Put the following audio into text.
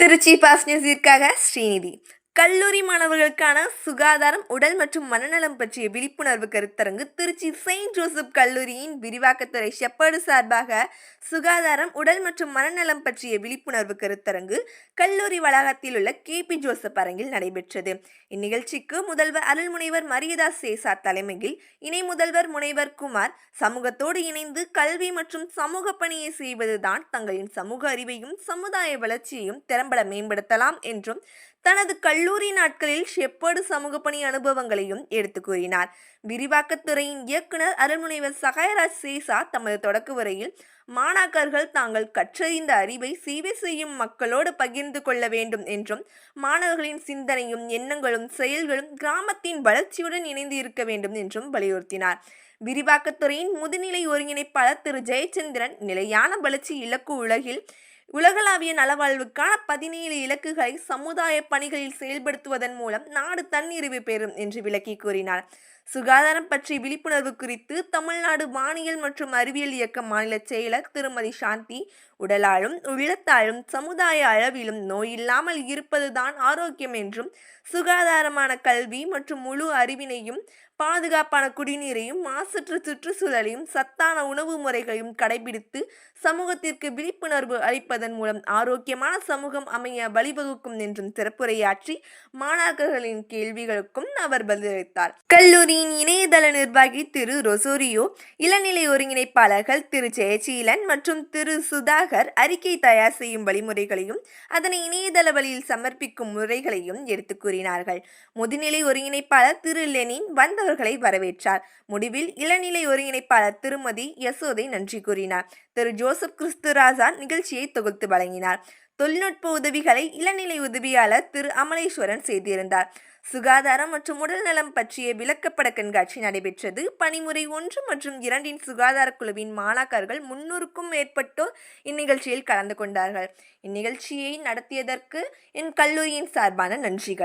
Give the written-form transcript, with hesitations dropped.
Trichy pass நியூஸிற்காக Srinidhi. கல்லூரி மாணவர்களுக்கான சுகாதாரம், உடல் மற்றும் மனநலம் பற்றிய விழிப்புணர்வு கருத்தரங்கு திருச்சி செயின்ட் ஜோசப் கல்லூரியின் விரிவாக்கத்துறை ஷெப்பர்டு சார்பாக சுகாதாரம், உடல் மற்றும் மனநலம் பற்றிய விழிப்புணர்வு கருத்தரங்கு கல்லூரி வளாகத்தில் உள்ள KP ஜோசப் அரங்கில் நடைபெற்றது. இந்நிகழ்ச்சிக்கு முதல்வர் அருள்முனைவர் மரியதாஸ் சேசா தலைமையில் இணை முதல்வர் முனைவர் குமார், சமூகத்தோடு இணைந்து கல்வி மற்றும் சமூக பணியை செய்வதுதான் தங்களின் சமூக அறிவையும் சமுதாய வளர்ச்சியையும் திறம்பட மேம்படுத்தலாம் என்றும் தனது கல்லூரி நாட்களில் ஷெப்பர்டு சமூக பணி அனுபவங்களையும் எடுத்து கூறினார். விரிவாக்கத்துறையின் இயக்குனர் அருள்முனைவர் சகாயராஜ் சேசா தமது தொடக்க உரையில் மாணாக்கர்கள் தாங்கள் கற்றறிந்த அறிவை சேவை செய்யும் மக்களோடு பகிர்ந்து கொள்ள வேண்டும் என்றும், மாணவர்களின் சிந்தனையும் எண்ணங்களும் செயல்களும் கிராமத்தின் வளர்ச்சியுடன் இணைந்து இருக்க வேண்டும் என்றும் வலியுறுத்தினார். விரிவாக்கத்துறையின் முதுநிலை ஒருங்கிணைப்பாளர் திரு ஜெயச்சந்திரன், நிலையான வளர்ச்சி இலக்கு உலகில் உலகளாவிய நலவாழ்வுக்கான 17 இலக்குகளை சமுதாய பணிகளில் செயல்படுத்துவதன் மூலம் நாடு தன்னிறைவு பெறும் என்று விளக்கி கூறினார். சுகாதாரம் பற்றி விழிப்புணர்வு குறித்து தமிழ்நாடு வானியல் மற்றும் அறிவியல் இயக்க மாநில செயலர் திருமதி சாந்தி, உடலாலும் உள்ளத்தாலும் சமுதாய அளவிலும் நோயில்லாமல் இருப்பதுதான் ஆரோக்கியம் என்றும், சுகாதாரமான கல்வி மற்றும் முழு அறிவினையும், பாதுகாப்பான குடிநீரையும், மாசற்ற சுற்றுச்சூழலையும், சத்தான உணவு முறைகளையும் கடைபிடித்து சமூகத்திற்கு விழிப்புணர்வு அளிப்பதன் மூலம் ஆரோக்கியமான சமூகம் அமைய வழிவகுக்கும் என்றும் சிறப்புரையாற்றி மாணாக்கர்களின் கேள்விகளுக்கும் அவர் பதிலளித்தார். கல்லூரியின் இணையதள நிர்வாகி திரு ரொசோரியோ, இளநிலை ஒருங்கிணைப்பாளர்கள் திரு ஜெயசீலன் மற்றும் திரு சுதாகர் அறிக்கை தயார் செய்யும் வழிமுறைகளையும் அதனை இணையதள வழியில் சமர்ப்பிக்கும் முறைகளையும் எடுத்து கூறினார்கள். முதுநிலை ஒருங்கிணைப்பாளர் திரு லெனின் வந்தவர்களை வரவேற்றார். முடிவில் இளநிலை ஒருங்கிணைப்பாளர் திருமதி யசோதை நன்றி கூறினார். திரு ஜோசப் கிறிஸ்துராஜா நிகழ்ச்சியை தொகுத்து வழங்கினார். தொழில்நுட்ப உதவிகளை இளநிலை உதவியாளர் திரு அமலேஸ்வரன் செய்திருந்தார். சுகாதாரம் மற்றும் உடல் நலம் பற்றிய விளக்கப்பட கண்காட்சி நடைபெற்றது. பணிமுறை 1 மற்றும் 2 சுகாதார குழுவின் மாணாக்கர்கள் 300க்கும் மேற்பட்டோர் இந்நிகழ்ச்சியில் கலந்து கொண்டார்கள். இந்நிகழ்ச்சியை நடத்தியதற்கு என் கல்லூரியின் சார்பான நன்றிகள்.